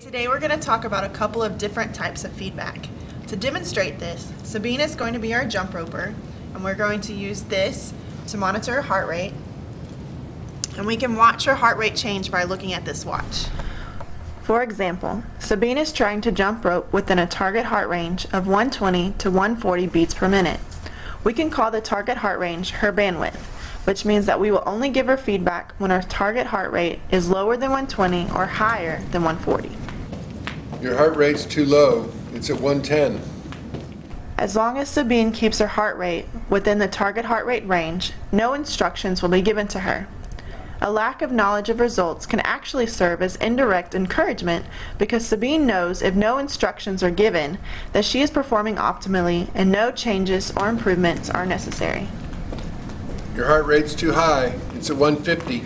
Today we're going to talk about a couple of different types of feedback. To demonstrate this, Sabine is going to be our jump roper, and we're going to use this to monitor her heart rate. And we can watch her heart rate change by looking at this watch. For example, Sabine is trying to jump rope within a target heart range of 120 to 140 beats per minute. We can call the target heart range her bandwidth, which means that we will only give her feedback when our target heart rate is lower than 120 or higher than 140. Your heart rate's too low. It's at 110. As long as Sabine keeps her heart rate within the target heart rate range, no instructions will be given to her. A lack of knowledge of results can actually serve as indirect encouragement because Sabine knows if no instructions are given that she is performing optimally and no changes or improvements are necessary. Your heart rate's too high. It's at 150.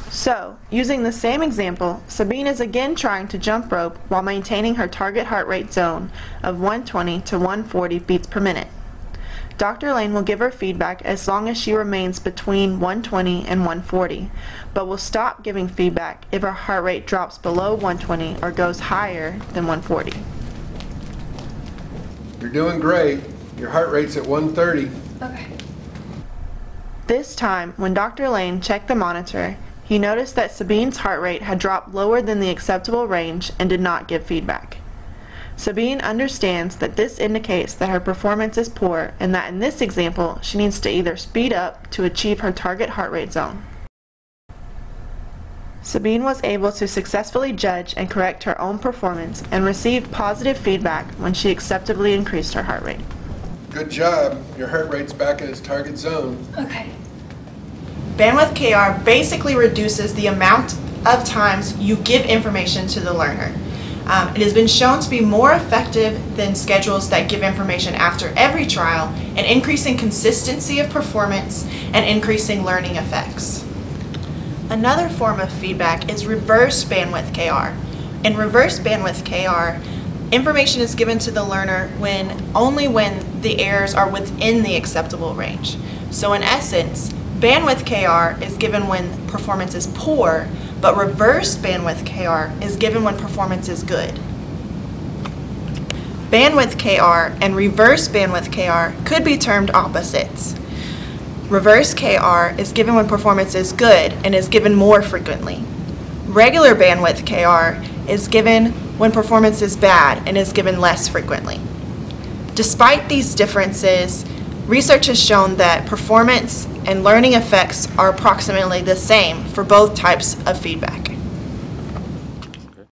So, using the same example, Sabine is again trying to jump rope while maintaining her target heart rate zone of 120 to 140 beats per minute. Dr. Lane will give her feedback as long as she remains between 120 and 140, but will stop giving feedback if her heart rate drops below 120 or goes higher than 140. You're doing great. Your heart rate's at 130. Okay. This time, when Dr. Lane checked the monitor, he noticed that Sabine's heart rate had dropped lower than the acceptable range and did not give feedback. Sabine understands that this indicates that her performance is poor and that in this example she needs to either speed up to achieve her target heart rate zone. Sabine was able to successfully judge and correct her own performance and received positive feedback when she acceptably increased her heart rate. Good job. Your heart rate's back in its target zone. Okay. Bandwidth KR basically reduces the amount of times you give information to the learner. It has been shown to be more effective than schedules that give information after every trial in increasing consistency of performance and increasing learning effects. Another form of feedback is reverse bandwidth KR. In reverse bandwidth KR, information is given to the learner only when the errors are within the acceptable range. So in essence, bandwidth KR is given when performance is poor, but reverse bandwidth KR is given when performance is good. Bandwidth KR and reverse bandwidth KR could be termed opposites. Reverse KR is given when performance is good and is given more frequently. Regular bandwidth KR is given when performance is bad and is given less frequently. Despite these differences, research has shown that performance and learning effects are approximately the same for both types of feedback.